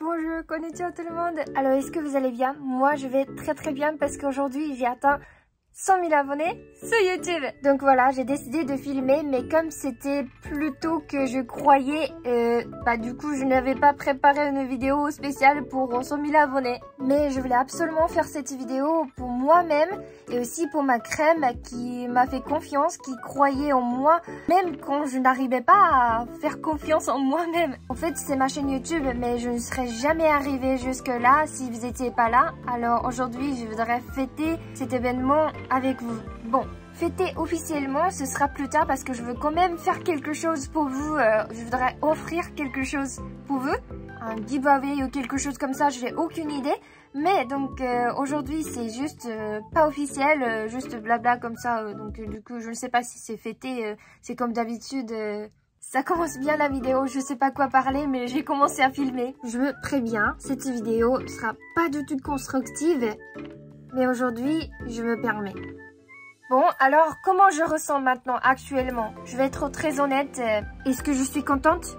Bonjour, konnichiwa tout le monde. Alors, est-ce que vous allez bien? Moi, je vais très bien parce qu'aujourd'hui, j'ai atteint 100 000 abonnés sur YouTube. Donc voilà, j'ai décidé de filmer, mais comme c'était plus tôt que je croyais, du coup, je n'avais pas préparé une vidéo spéciale pour 100 000 abonnés. Mais je voulais absolument faire cette vidéo pour moi-même et aussi pour ma crème qui m'a fait confiance, qui croyait en moi, même quand je n'arrivais pas à faire confiance en moi-même. En fait, c'est ma chaîne YouTube, mais je ne serais jamais arrivée jusque-là si vous n'étiez pas là. Alors aujourd'hui, je voudrais fêter cet événement avec vous. Bon, fêter officiellement, ce sera plus tard parce que je veux quand même faire quelque chose pour vous. Je voudrais offrir quelque chose pour vous. Un giveaway ou quelque chose comme ça, je n'ai aucune idée. Mais donc aujourd'hui, c'est juste pas officiel, juste blabla comme ça. Donc du coup, je ne sais pas si c'est fêté. C'est comme d'habitude. Ça commence bien la vidéo, je sais pas quoi parler, mais j'ai commencé à filmer. Je me préviens, cette vidéo sera pas du tout constructive. Mais aujourd'hui, je me permets. Bon, alors, comment je ressens maintenant, actuellement? Je vais être très honnête. Est-ce que je suis contente?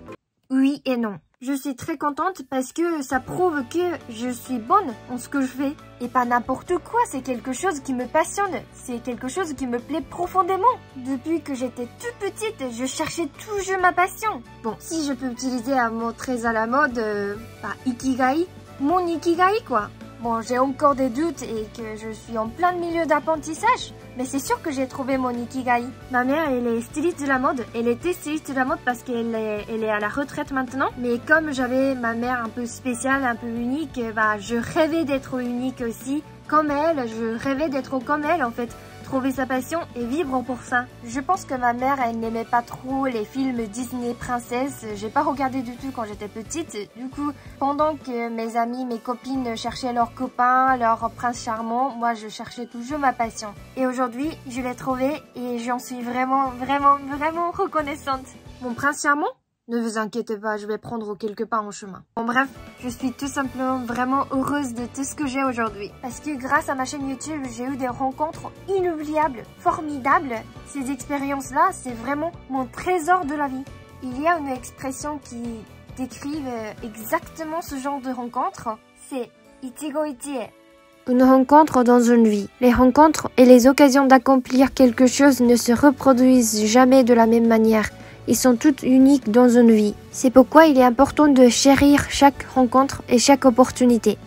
Oui et non. Je suis très contente parce que ça prouve que je suis bonne en ce que je fais. Et pas n'importe quoi, c'est quelque chose qui me passionne. C'est quelque chose qui me plaît profondément. Depuis que j'étais toute petite, je cherchais toujours ma passion. Bon, si je peux utiliser un mot très à la mode, ikigai. Mon ikigai, quoi. Bon, j'ai encore des doutes et que je suis en plein milieu d'apprentissage, mais c'est sûr que j'ai trouvé mon ikigai. Ma mère, elle est styliste de la mode. Elle était styliste de la mode parce qu'elle est à la retraite maintenant. Mais comme j'avais ma mère un peu spéciale, un peu unique, je rêvais d'être unique aussi. Comme elle, je rêvais d'être comme elle en fait. Trouver sa passion et vivre pour ça. Je pense que ma mère, elle n'aimait pas trop les films Disney princesses. J'ai pas regardé du tout quand j'étais petite. Du coup, pendant que mes amis, mes copines cherchaient leurs copains, leurs princes charmants, moi je cherchais toujours ma passion. Et aujourd'hui, je l'ai trouvé et j'en suis vraiment reconnaissante. Mon prince charmant? Ne vous inquiétez pas, je vais prendre quelques pas en chemin. Bon bref, je suis tout simplement vraiment heureuse de tout ce que j'ai aujourd'hui. Parce que grâce à ma chaîne YouTube, j'ai eu des rencontres inoubliables, formidables. Ces expériences-là, c'est vraiment mon trésor de la vie. Il y a une expression qui décrit exactement ce genre de rencontre. C'est Ichigo Ichie. Une rencontre dans une vie. Les rencontres et les occasions d'accomplir quelque chose ne se reproduisent jamais de la même manière. Ils sont toutes uniques dans une vie. C'est pourquoi il est important de chérir chaque rencontre et chaque opportunité.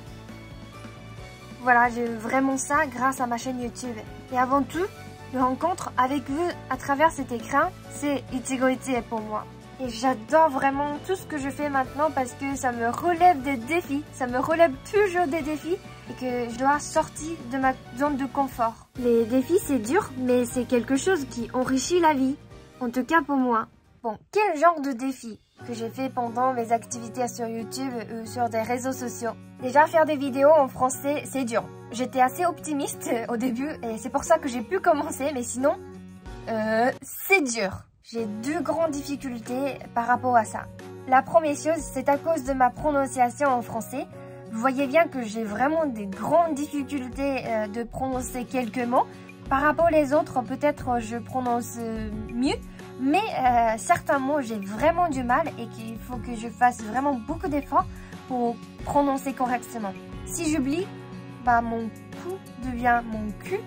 Voilà, j'ai vraiment ça grâce à ma chaîne YouTube. Et avant tout, les rencontres avec vous à travers cet écran, c'est Ichigo Ichie pour moi. Et j'adore vraiment tout ce que je fais maintenant parce que ça me relève des défis. Ça me relève toujours des défis et que je dois sortir de ma zone de confort. Les défis, c'est dur, mais c'est quelque chose qui enrichit la vie. En tout cas pour moi. Bon, quel genre de défi que j'ai fait pendant mes activités sur YouTube ou sur des réseaux sociaux? Déjà, faire des vidéos en français, c'est dur. J'étais assez optimiste au début et c'est pour ça que j'ai pu commencer, mais sinon, c'est dur. J'ai deux grandes difficultés par rapport à ça. La première chose, c'est à cause de ma prononciation en français. Vous voyez bien que j'ai vraiment des grandes difficultés de prononcer quelques mots. Par rapport aux autres, peut-être je prononce mieux. Mais certains mots, j'ai vraiment du mal et qu'il faut que je fasse vraiment beaucoup d'efforts pour prononcer correctement. Si j'oublie, mon cou devient mon cul,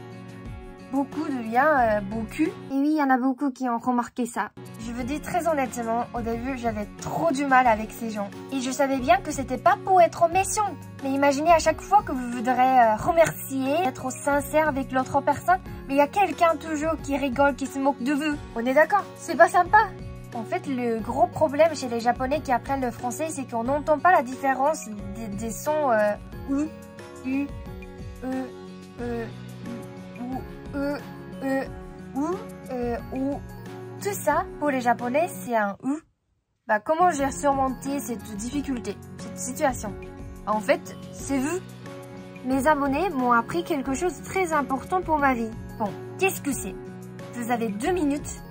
beaucoup devient beaucoup. Et oui, il y en a beaucoup qui ont remarqué ça. Je vous dis très honnêtement, au début, j'avais trop du mal avec ces gens. Et je savais bien que c'était pas pour être méchante. Mais imaginez à chaque fois que vous voudrez remercier, être sincère avec l'autre personne, mais il y a quelqu'un toujours qui rigole, qui se moque de vous. On est d'accord? C'est pas sympa. En fait, le gros problème chez les Japonais qui apprennent le français, c'est qu'on n'entend pas la différence des sons ou, u, ou. Tout ça, pour les Japonais, c'est un ou. Comment j'ai surmonté cette difficulté, cette situation? En fait, c'est vous. Mes abonnés m'ont appris quelque chose de très important pour ma vie. Bon, qu'est-ce que c'est? Vous avez 2 minutes.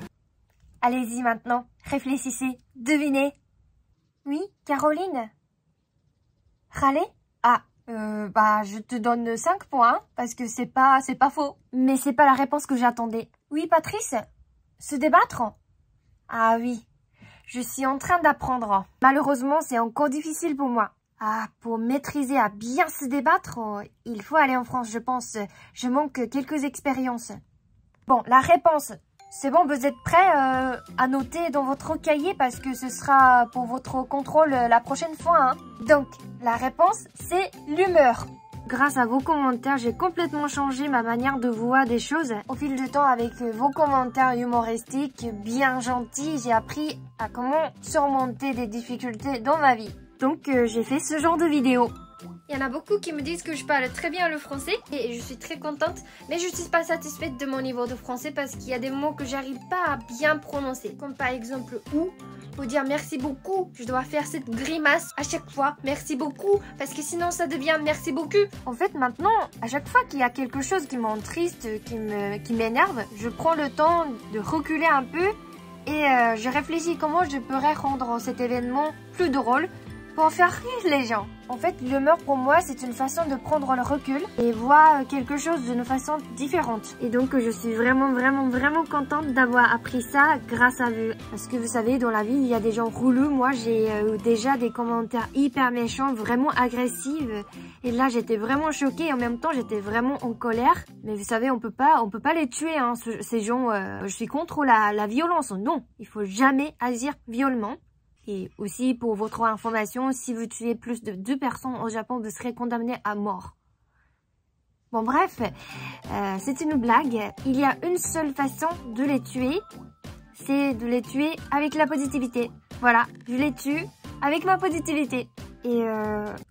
Allez-y maintenant, réfléchissez, devinez. Oui, Caroline? Râler? Je te donne 5 points, parce que c'est pas faux. Mais c'est pas la réponse que j'attendais. Oui, Patrice? Se débattre? Ah oui, je suis en train d'apprendre. Malheureusement, c'est encore difficile pour moi. Ah, pour maîtriser à bien se débattre, il faut aller en France, je pense. Je manque quelques expériences. Bon, la réponse, c'est bon, vous êtes prêts à noter dans votre cahier parce que ce sera pour votre contrôle la prochaine fois. Hein. Donc, la réponse, c'est l'humeur. Grâce à vos commentaires, j'ai complètement changé ma manière de voir des choses. Au fil du temps, avec vos commentaires humoristiques, bien gentils, j'ai appris à comment surmonter des difficultés dans ma vie. Donc, j'ai fait ce genre de vidéo. Il y en a beaucoup qui me disent que je parle très bien le français et je suis très contente, mais je ne suis pas satisfaite de mon niveau de français parce qu'il y a des mots que j'arrive pas à bien prononcer. Comme par exemple « ou ». Pour dire merci beaucoup, je dois faire cette grimace à chaque fois. Merci beaucoup, parce que sinon ça devient merci beaucoup. En fait, maintenant, à chaque fois qu'il y a quelque chose qui m'entriste, qui m'énerve, je prends le temps de reculer un peu et je réfléchis comment je pourrais rendre cet événement plus drôle pour faire rire les gens. En fait, l'humeur pour moi, c'est une façon de prendre le recul et voir quelque chose d'une façon différente. Et donc, je suis vraiment contente d'avoir appris ça grâce à vous. Parce que vous savez, dans la vie, il y a des gens relous. Moi, j'ai déjà des commentaires hyper méchants, vraiment agressifs. Et là, j'étais vraiment choquée et en même temps, j'étais vraiment en colère. Mais vous savez, on peut pas les tuer, hein, ces gens. Je suis contre la violence. Non, il faut jamais agir violemment. Et aussi, pour votre information, si vous tuez plus de 2 personnes au Japon, vous serez condamné à mort. Bon, bref, c'est une blague. Il y a une seule façon de les tuer, c'est de les tuer avec la positivité. Voilà, je les tue avec ma positivité. Et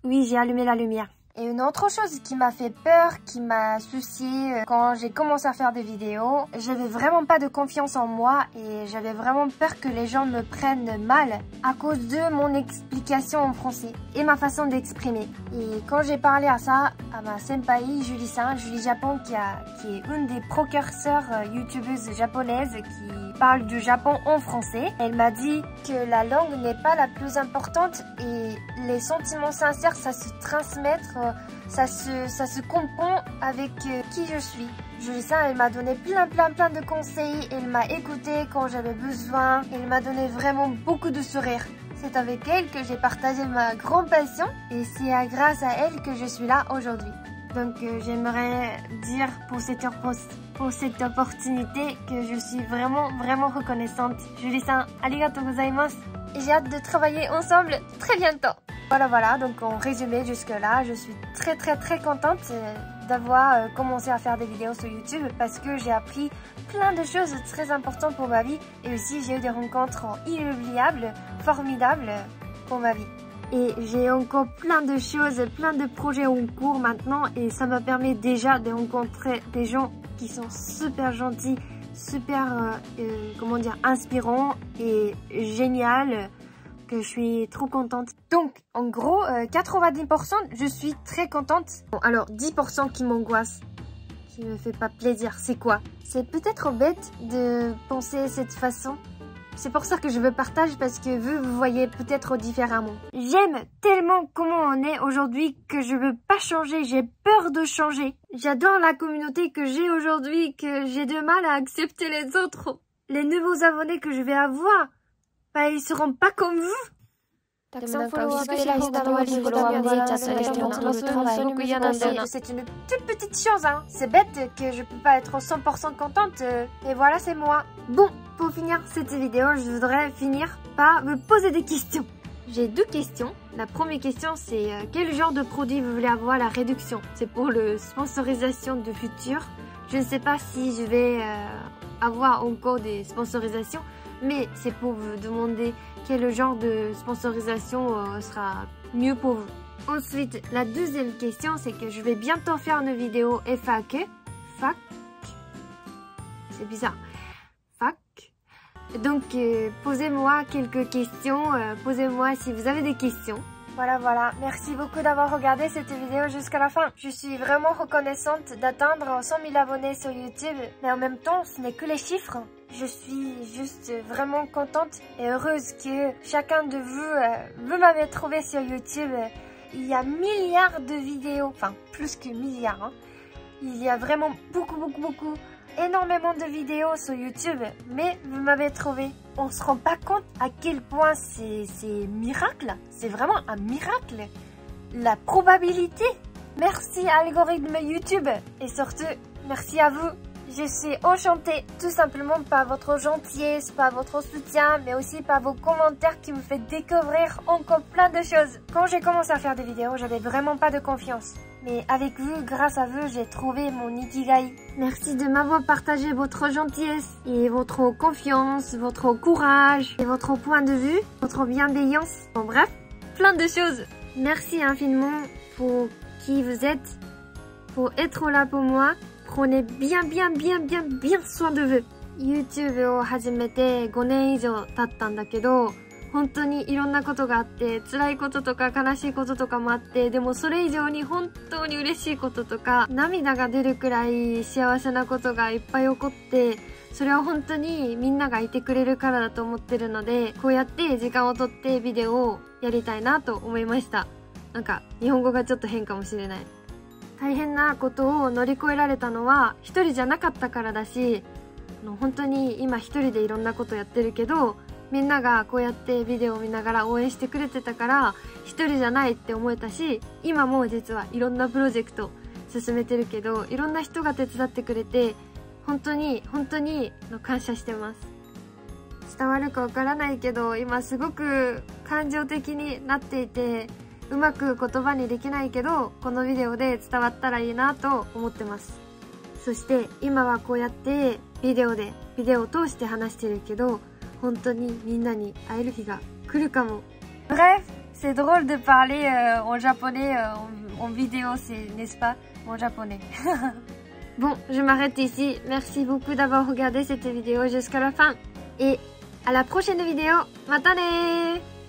oui, j'ai allumé la lumière. Et une autre chose qui m'a fait peur, qui m'a soucié quand j'ai commencé à faire des vidéos, j'avais vraiment pas de confiance en moi et j'avais vraiment peur que les gens me prennent mal à cause de mon explication en français et ma façon d'exprimer. Et quand j'ai parlé à ça à ma senpai Julie Japon, qui est une des précurseurs youtubeuses japonaises qui parle du Japon en français, elle m'a dit que la langue n'est pas la plus importante et les sentiments sincères, ça se transmet, ça se comprend avec qui je suis. Julie, elle m'a donné plein de conseils, elle m'a écouté quand j'avais besoin, elle m'a donné vraiment beaucoup de sourires. C'est avec elle que j'ai partagé ma grande passion et c'est grâce à elle que je suis là aujourd'hui. Donc j'aimerais dire pour cette opportunité que je suis vraiment reconnaissante. Julie-san, arigatou gozaimasu. Et j'ai hâte de travailler ensemble très bientôt. Voilà, donc en résumé jusque-là, je suis très contente d'avoir commencé à faire des vidéos sur YouTube parce que j'ai appris plein de choses très importantes pour ma vie et aussi j'ai eu des rencontres inoubliables, formidables pour ma vie. Et j'ai encore plein de choses, plein de projets en cours maintenant et ça me permet déjà de rencontrer des gens qui sont super gentils, super, inspirants et génial, que je suis trop contente. Donc, en gros, 90%, je suis très contente. Bon, alors, 10% qui m'angoisse, qui me fait pas plaisir, c'est quoi? C'est peut-être bête de penser de cette façon. C'est pour ça que je veux partager parce que vous voyez peut-être différemment. J'aime tellement comment on est aujourd'hui que je veux pas changer, j'ai peur de changer. J'adore la communauté que j'ai aujourd'hui, que j'ai de mal à accepter les autres. Les nouveaux abonnés que je vais avoir, ils seront pas comme vous. C'est une toute petite chose, hein. C'est bête que je peux pas être 100% contente. Et voilà, c'est moi. Bon, pour finir cette vidéo, je voudrais finir par me poser des questions. J'ai 2 questions. La première question, c'est quel genre de produit vous voulez avoir la réduction? C'est pour le sponsorisation de futur. Je ne sais pas si je vais avoir encore des sponsorisations, mais c'est pour vous demander quel genre de sponsorisation sera mieux pour vous. Ensuite, la deuxième question, c'est que je vais bientôt faire une vidéo FAQ. FAQ. C'est bizarre. FAQ. Donc, posez-moi quelques questions. Posez-moi si vous avez des questions. Voilà. Merci beaucoup d'avoir regardé cette vidéo jusqu'à la fin. Je suis vraiment reconnaissante d'atteindre 100 000 abonnés sur YouTube. Mais en même temps, ce n'est que les chiffres. Je suis juste vraiment contente et heureuse que chacun de vous m'avez trouvé sur YouTube. Il y a milliards de vidéos, enfin plus que milliards. Hein. Il y a vraiment beaucoup, énormément de vidéos sur YouTube, mais vous m'avez trouvé. On se rend pas compte à quel point c'est miracle. C'est vraiment un miracle la probabilité. Merci algorithme YouTube et surtout merci à vous. Je suis enchantée tout simplement par votre gentillesse, par votre soutien, mais aussi par vos commentaires qui me font découvrir encore plein de choses. Quand j'ai commencé à faire des vidéos, j'avais vraiment pas de confiance. Mais avec vous, grâce à vous, j'ai trouvé mon ikigai. Merci de m'avoir partagé votre gentillesse et votre confiance, votre courage et votre point de vue, votre bienveillance. En bref, plein de choses. Merci infiniment pour qui vous êtes, pour être là pour moi. Prenez bien soin de vous. YouTube を始めて5年以上経ったんだけど、本当にいろんなことがあって、辛いこととか悲しいこととかもあって、でもそれ以上に本当に嬉しいこととか、涙が出るくらい幸せなことがいっぱい起こって、それは本当にみんながいてくれるからだと思ってるので、こうやって時間をとってビデオをやりたいなと思いました。なんか日本語がちょっと変かもしれない。大変なことを乗り越えられたのは一人じゃなかったからだし、本当に今一人でいろんなことやってるけど、みんながこうやってビデオを見ながら応援してくれてたから一人じゃないって思えたし、今も実はいろんなプロジェクト進めてるけど、いろんな人が手伝ってくれて本当に感謝してます。伝わるかわからないけど、今すごく感情的になっていて、うまく言葉にできないけど、このビデオで伝わったらいいなと思ってます。そして今はこうやってビデオを通して話してるけど、本当にみんなに会える日が来るかも。Bref, c'est drôle de parler en japonais en vidéo, n'est-ce pas? En japonais. Bon, je m'arrête ici. Merci beaucoup d'avoir regardé cette vidéo jusqu'à la fin. Et à la prochaine vidéo. Mata ne!